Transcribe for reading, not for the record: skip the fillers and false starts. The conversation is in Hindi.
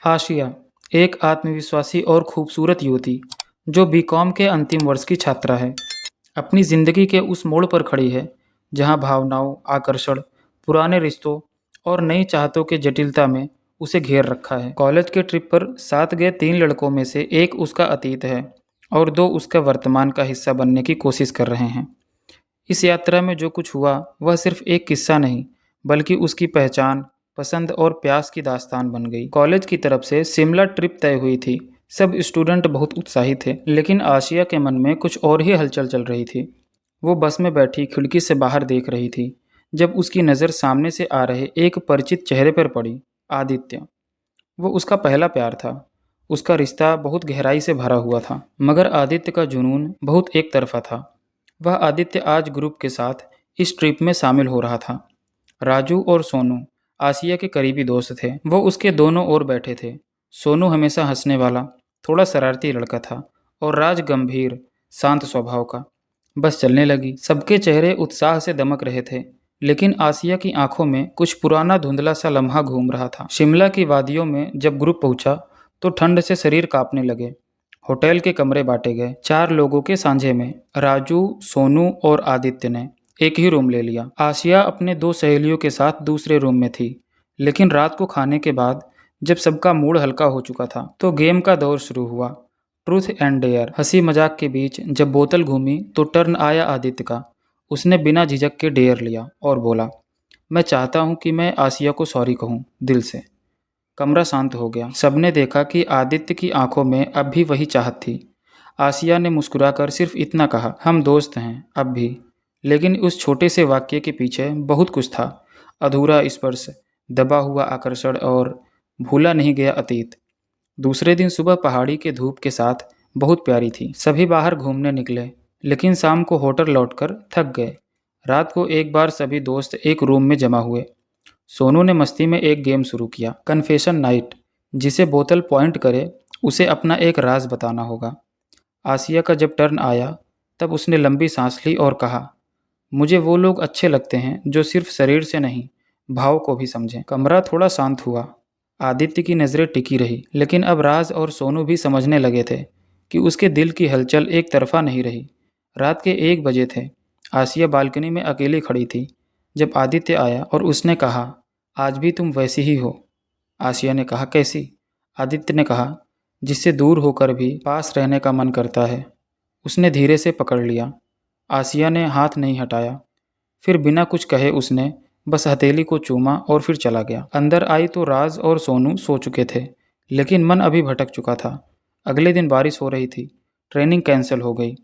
आशिया, एक आत्मविश्वासी और खूबसूरत युवती जो बीकॉम के अंतिम वर्ष की छात्रा है, अपनी जिंदगी के उस मोड़ पर खड़ी है जहां भावनाओं, आकर्षण, पुराने रिश्तों और नई चाहतों के जटिलता में उसे घेर रखा है। कॉलेज के ट्रिप पर साथ गए 3 लड़कों में से एक उसका अतीत है और 2 उसका वर्तमान का हिस्सा बनने की कोशिश कर रहे हैं। इस यात्रा में जो कुछ हुआ वह सिर्फ एक किस्सा नहीं, बल्कि उसकी पहचान, पसंद और प्यास की दास्तान बन गई। कॉलेज की तरफ से शिमला ट्रिप तय हुई थी। सब स्टूडेंट बहुत उत्साहित थे, लेकिन आशिया के मन में कुछ और ही हलचल चल रही थी। वो बस में बैठी खिड़की से बाहर देख रही थी जब उसकी नज़र सामने से आ रहे एक परिचित चेहरे पर पड़ी। आदित्य। वो उसका पहला प्यार था। उसका रिश्ता बहुत गहराई से भरा हुआ था, मगर आदित्य का जुनून बहुत एक तरफा था। वह आदित्य आज ग्रुप के साथ इस ट्रिप में शामिल हो रहा था। राजू और सोनू आसिया के करीबी दोस्त थे। वो उसके दोनों ओर बैठे थे। सोनू हमेशा हंसने वाला, थोड़ा शरारती लड़का था और राज गंभीर, शांत स्वभाव का। बस चलने लगी। सबके चेहरे उत्साह से दमक रहे थे, लेकिन आसिया की आंखों में कुछ पुराना धुंधला सा लम्हा घूम रहा था। शिमला की वादियों में जब ग्रुप पहुंचा तो ठंड से शरीर कांपने लगे। होटल के कमरे बांटे गए। 4 लोगों के सांझे में राजू, सोनू और आदित्य ने एक ही रूम ले लिया। आसिया अपने 2 सहेलियों के साथ दूसरे रूम में थी, लेकिन रात को खाने के बाद जब सबका मूड हल्का हो चुका था तो गेम का दौर शुरू हुआ। Truth and dare. हंसी मजाक के बीच जब बोतल घूमी तो टर्न आया आदित्य का। उसने बिना झिझक के डेयर लिया और बोला, मैं चाहता हूँ कि मैं आसिया को सॉरी कहूँ, दिल से। कमरा शांत हो गया। सबने देखा कि आदित्य की आंखों में अब भी वही चाहत थी। आसिया ने मुस्कुराकर सिर्फ इतना कहा, हम दोस्त हैं अब भी। लेकिन उस छोटे से वाक्य के पीछे बहुत कुछ था। अधूरा स्पर्श, दबा हुआ आकर्षण और भूला नहीं गया अतीत। दूसरे दिन सुबह पहाड़ी के धूप के साथ बहुत प्यारी थी। सभी बाहर घूमने निकले, लेकिन शाम को होटल लौटकर थक गए। रात को एक बार सभी दोस्त एक रूम में जमा हुए। सोनू ने मस्ती में एक गेम शुरू किया, कन्फेशन नाइट। जिसे बोतल पॉइंट करे उसे अपना एक राज बताना होगा। आसिया का जब टर्न आया तब उसने लंबी सांस ली और कहा, मुझे वो लोग अच्छे लगते हैं जो सिर्फ शरीर से नहीं, भाव को भी समझें। कमरा थोड़ा शांत हुआ। आदित्य की नज़रें टिकी रही, लेकिन अब राज और सोनू भी समझने लगे थे कि उसके दिल की हलचल एक तरफा नहीं रही। रात के 1 बजे थे। आसिया बालकनी में अकेली खड़ी थी जब आदित्य आया और उसने कहा, आज भी तुम वैसी ही हो। आसिया ने कहा, कैसी? आदित्य ने कहा, जिससे दूर होकर भी पास रहने का मन करता है। उसने धीरे से पकड़ लिया। आसिया ने हाथ नहीं हटाया। फिर बिना कुछ कहे उसने बस हथेली को चूमा और फिर चला गया। अंदर आई तो राज और सोनू सो चुके थे, लेकिन मन अभी भटक चुका था। अगले दिन बारिश हो रही थी। ट्रेनिंग कैंसिल हो गई।